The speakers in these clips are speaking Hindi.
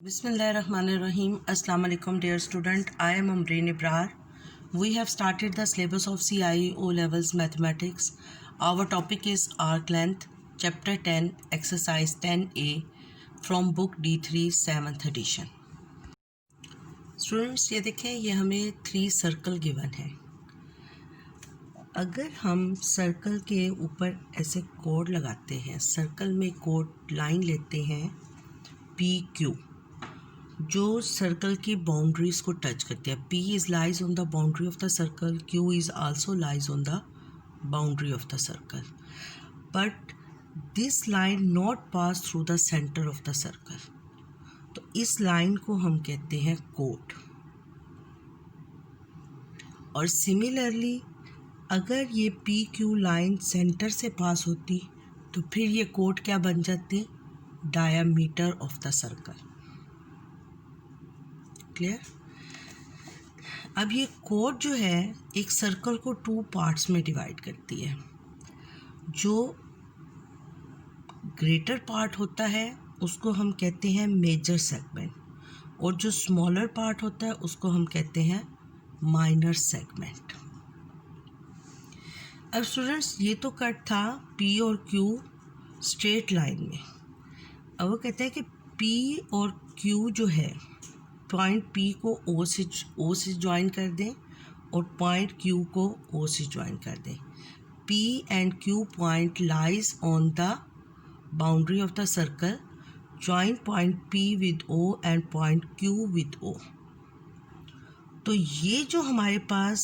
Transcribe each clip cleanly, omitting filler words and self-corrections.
Bismillahirrahmanirrahim. Assalamu alaikum dear student. I am Amreen Ibrar. We have started the syllabus of CIE O levels mathematics. Our topic is arc length, chapter 10, exercise 10A from book D3 7th edition. Students ये देखें, ये हमें 3 सर्कल गिवन है. अगर हम सर्कल के ऊपर ऐसे कोड लगाते हैं, सर्कल में कोड लाइन लेते हैं PQ जो सर्कल की बाउंड्रीज को टच करती है. P is lies on the boundary of the circle, Q is also lies on the boundary of the circle, but this line not pass through the centre of the circle. तो इस लाइन को हम कहते हैं कोड. और सिमिलरली अगर ये PQ लाइन सेंटर से पास होती तो फिर ये कोड क्या बन जाती? Diameter of the circle. Clear? अब ये कोड जो है एक सर्कल को 2 पार्ट्स में डिवाइड करती है. जो ग्रेटर पार्ट होता है उसको हम कहते हैं मेजर सेगमेंट, और जो स्मॉलर पार्ट होता है उसको हम कहते हैं माइनर सेगमेंट. अब स्टूडेंट्स ये तो कट था P और Q स्ट्रेट लाइन में. अब वो कहते हैं कि P और Q जो है पॉइंट P को O से ज्वाइन कर दें और पॉइंट Q को O से ज्वाइन कर दें. P and Q point lies on the boundary of the circle. Join point P with O and point Q with O. तो ये जो हमारे पास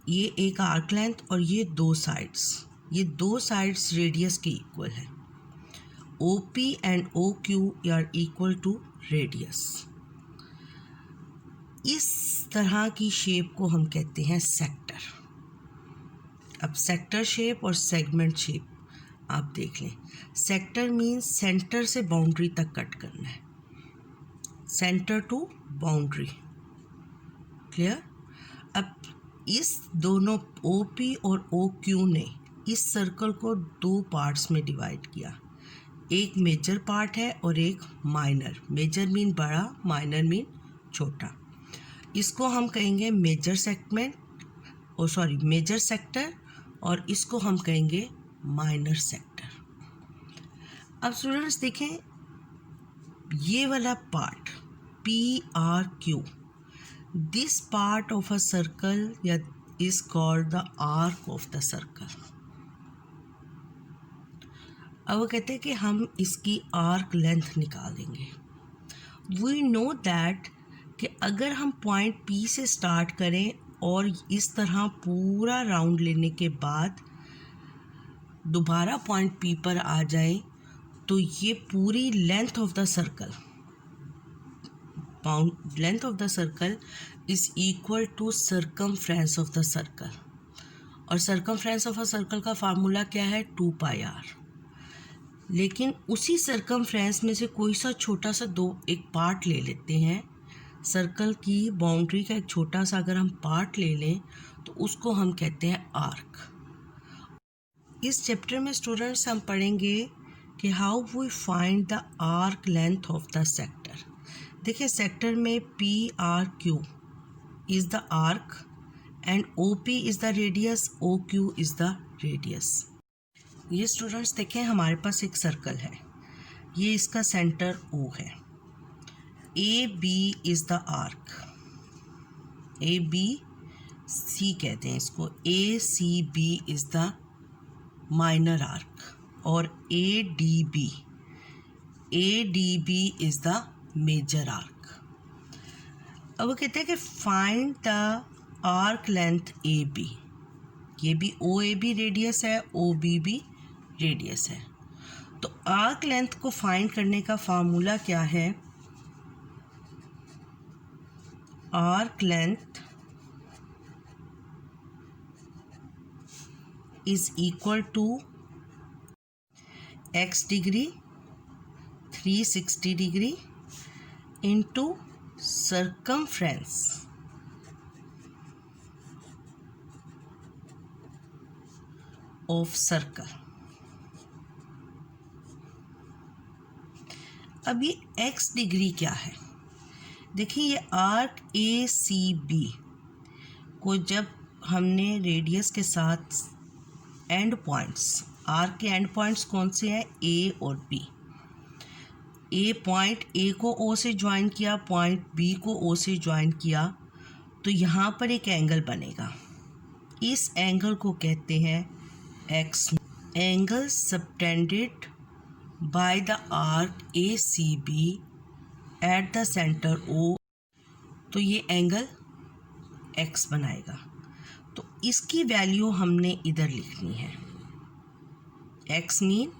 ये एक आर्क लेंथ और ये 2 साइड्स रेडियस के इक्वल है. OP and OQ are equal to radius. इस तरह की शेप को हम कहते हैं सेक्टर. अब सेक्टर शेप और सेगमेंट शेप आप देख लें. सेक्टर मीन्स सेंटर से बाउंड्री तक कट करना है, सेंटर टू बाउंड्री. क्लियर? अब इस दोनों OP और OQ ने इस सर्कल को 2 पार्ट्स में डिवाइड किया. एक मेजर पार्ट है और एक माइनर. मेजर मीन बड़ा, माइनर मीन छोटा. इसको हम कहेंगे मेजर सेक्टर और इसको हम कहेंगे माइनर सेक्टर. अब स्टूडेंट्स देखें, ये वाला part PRQ, this part of a circle या is called the arc of the circle. अब वो कहते हैं कि हम इसकी आर्क लेंथ निकालेंगे. वी नो दैट कि अगर हम पॉइंट P से स्टार्ट करें और इस तरह पूरा राउंड लेने के बाद दोबारा पॉइंट P पर आ जाए तो ये पूरी length of the circle is equal to circumference of the circle. और सर्कमफ्रेंस ऑफ अ सर्कल का फार्मूला क्या है? 2πr. लेकिन उसी सर्कमफ्रेंस में से कोई सा छोटा सा एक पार्ट ले लेते हैं. सर्कल की बाउंड्री का एक छोटा सा अगर हम पार्ट ले लें तो उसको हम कहते हैं आर्क. इस चैप्टर में स्टूडेंट्स हम पढ़ेंगे कि how we find the arc length of the sector. देखिए, सेक्टर में PRQ is the arc and OP is the radius, OQ is the radius. ये स्टूडेंट्स देखें, हमारे पास एक सर्कल है, ये इसका सेंटर O है. AB is the arc, ABC कहते हैं इसको. ACB is the minor arc और ADB is the major arc. अब वो कहते हैं कि find the arc length AB. ये भी OAB रेडियस है, OB भी रेडियस है. तो आर्क लेंथ को फाइंड करने का फार्मूला क्या है? Arc length is equal to x degree 360 degree into circumference of circle. अब ये x डिग्री क्या है? देखिए ये आर्क ए सी बी को जब हमने रेडियस के साथ एंड पॉइंट्स, आर्क के एंड पॉइंट्स कौन से हैं? ए और बी। ए पॉइंट ए को ओ से ज्वाइन किया, पॉइंट बी को ओ से ज्वाइन किया, तो यहाँ पर एक एंगल बनेगा। इस एंगल को कहते हैं x. Angle subtended by the arc A C B at the centre O, तो ये एंगल एक्स बनाएगा। तो इसकी वैल्यू हमने इधर लिखनी है। एक्स मीन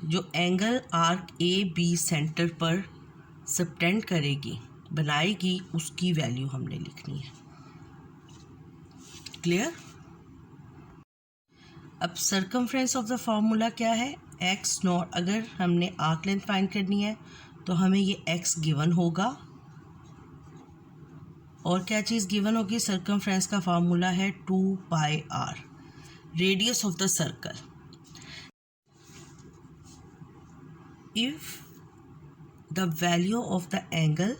जो angle arc A B centre पर सबटेंड करेगी, बनाएगी, उसकी वैल्यू हमने लिखनी है। क्लियर? अब सर्कमफ्रेंस ऑफ द फॉर्मूला क्या है? X not. अगर हमने आर्क लेंथ फाइंड करनी है तो हमें ये एक्स गिवन होगा, और क्या चीज़ गिवन होगी? सर्कमफ्रेंस का फार्मूला है 2 pi r, radius of the circle. If the value of the angle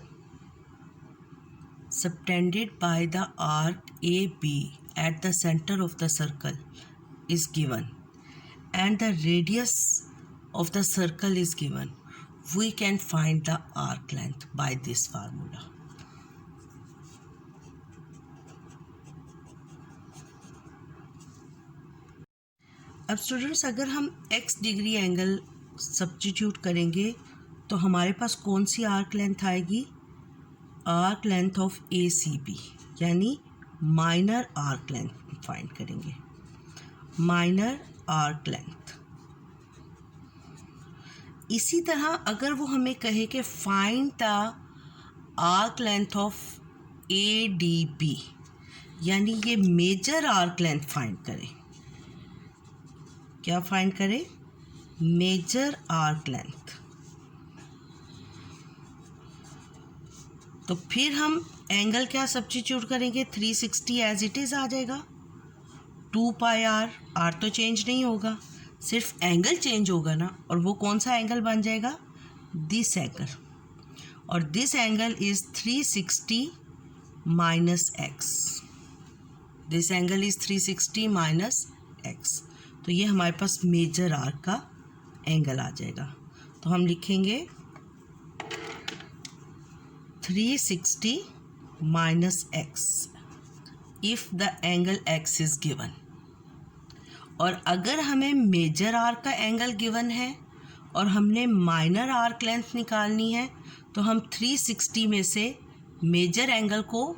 subtended by the arc AB at the center of the circle is given and the radius of the circle is given, we can find the arc length by this formula. अब स्टूडेंट्स, अगर हम x डिग्री एंगल सब्स्टिट्यूट करेंगे तो हमारे पास कौन सी आर्क लेंथ आएगी? Arc length of A C B, यानी माइनर आर्क लेंथ फाइंड करेंगे। Minor arc length. इसी तरह अगर वो हमें कहे कि find the arc length of A D B, यानी ये मेजर आर्क लेंथ फाइंड करें। क्या फाइंड करें? Major arc length. तो फिर हम एंगल क्या सब्स्टिट्यूट करेंगे? 360 एज इट इज़ आ जाएगा। 2 पाई आर, आर तो चेंज नहीं होगा, सिर्फ एंगल चेंज होगा ना। और वो कौन सा एंगल बन जाएगा? This angle. और this angle is 360 minus x. This angle is 360 minus x. तो ये हमारे पास मेजर आर्क का एंगल आ जाएगा। तो हम लिखेंगे 360 minus x if the angle x is given। और अगर हमें मेजर आर्क का एंगल गिवन है और हमने माइनर आर्क लेंथ निकालनी है, तो हम 360 में से मेजर एंगल को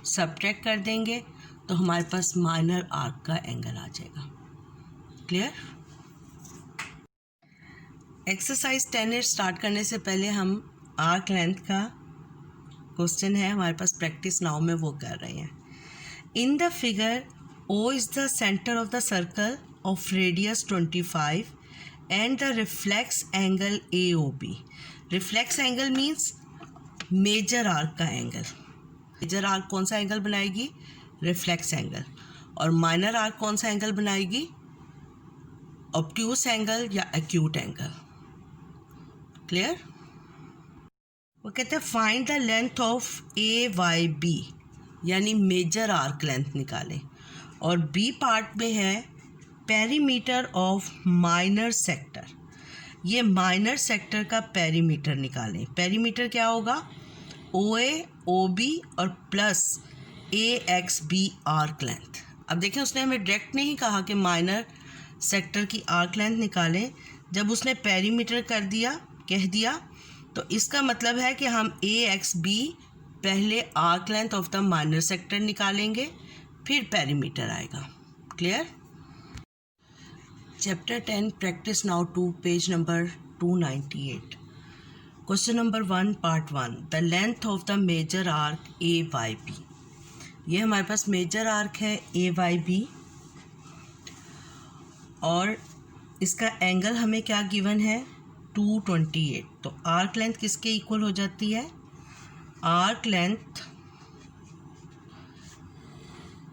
सब्ट्रैक्ट कर देंगे, तो हमारे पास माइनर आर्क का एंगल आ जाएगा। क्लियर? एक्सरसाइज 10 स्टार्ट करने से पहले हम आर्क लेंथ का क्वेश्चन है हमारे पास प्रैक्टिस नाउ में, वो कर रहे हैं। In the figure O is the centre of the circle of radius 25 and the reflex angle AOB। Reflex angle means major arc का एंगल। मेजर आर्क कौन सा एंगल बनाएगी? Reflex angle. और माइनर आर्क कौन सा एंगल बनाएगी? ऑब्ट्यूस एंगल या एक्यूट एंगल। क्लियर? वो कहते हैं find the length of AYB, यानी मेजर आर्क लेंथ निकालें। और बी पार्ट में है पेरीमीटर ऑफ माइनर सेक्टर। ये माइनर सेक्टर का पेरीमीटर निकालें। पेरीमीटर क्या होगा? OA, OB और प्लस AXB आर्क लेंथ। अब देखें, उसने हमें डायरेक्ट नहीं कहा कि माइनर सेक्टर की आर्क लेंथ निकालें। जब उसने पेरीमीटर कह दिया तो इसका मतलब है कि हम AXB पहले arc length of the minor sector निकालेंगे, फिर पेरीमीटर आएगा। Clear? Chapter 10 practice now 2 page number 298। Question number 1 part 1, the length of the major arc AYB। ये हमारे पास मेजर आर्क है AYB और इसका एंगल हमें क्या गिवन है? 228। तो आर्क लेंथ किसके इक्वल हो जाती है? Arc length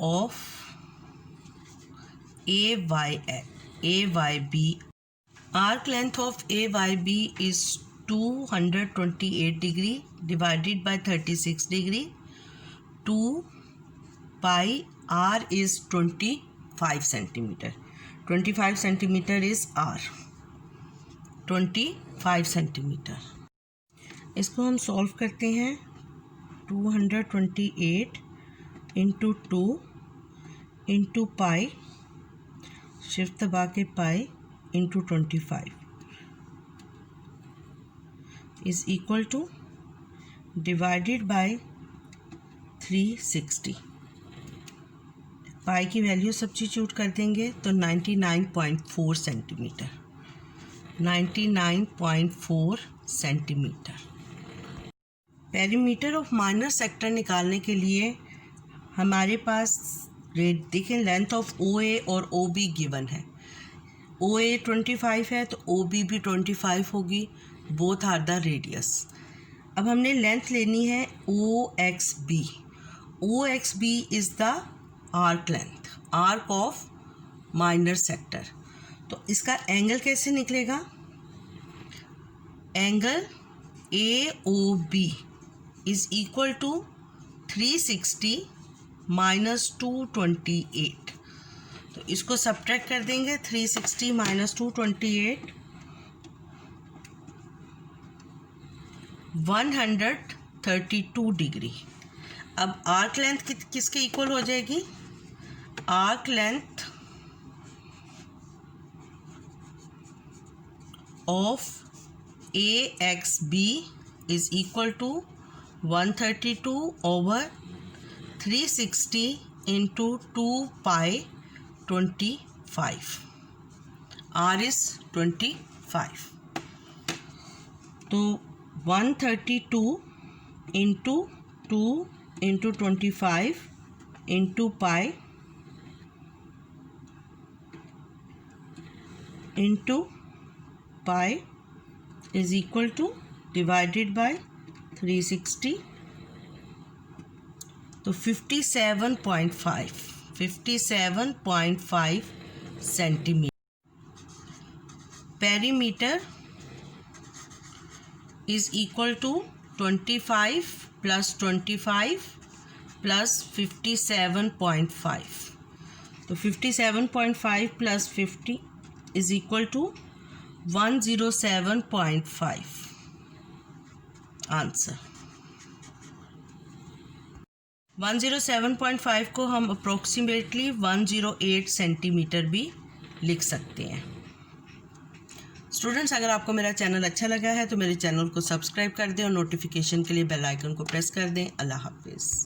of AYB। Arc length of AYB is 228 degree divided by 36 degree 2 pi r is 25 centimetre. 25 centimetre is r. 25 centimetre. इसको हम सॉल्व करते हैं. 228 इंटू 2 इंटू पाई, शिफ्ट दबा के pi into 25 is equal to divided by 360. पाई की वैल्यू सब्स्टिट्यूट कर देंगे तो 99.4 centimetre. 99.4 centimetre. Perimeter of minor sector निकालने के लिए हमारे पास देखें लेंथ ऑफ ओ ए और ओ बी गिवन है. ओ ए 25 है तो ओ बी भी 25 होगी. Both are the radius. अब हमने लेंथ लेनी है O X B. O X B is the arc length, arc of minor sector. तो इसका एंगल कैसे निकलेगा? Angle A O B is equal to 360 minus 228. तो इसको सब्ट्रैक्ट कर देंगे. 360 माइनस 228 132 डिग्री. अब आर्क लेंथ किसके इक्वल हो जाएगी? Arc length of A X B is equal to 132 over 360 into 2 pi 25. R is 25. तो 132 into 2 into 25 into pi into pi is equal to divided by 360. तो 57.5 centimetre. Perimeter is equal to 25 plus 25 plus 57.5. तो 57.5 plus 50 is equal to 107.5. Answer 107.5 को हम अप्रोक्सीमेटली 108 सेंटीमीटर भी लिख सकते हैं. स्टूडेंट्स, अगर आपको मेरा चैनल अच्छा लगा है तो मेरे चैनल को सब्सक्राइब कर दें और नोटिफिकेशन के लिए बेल आइकन को प्रेस कर दें. अल्लाह हाफिज़.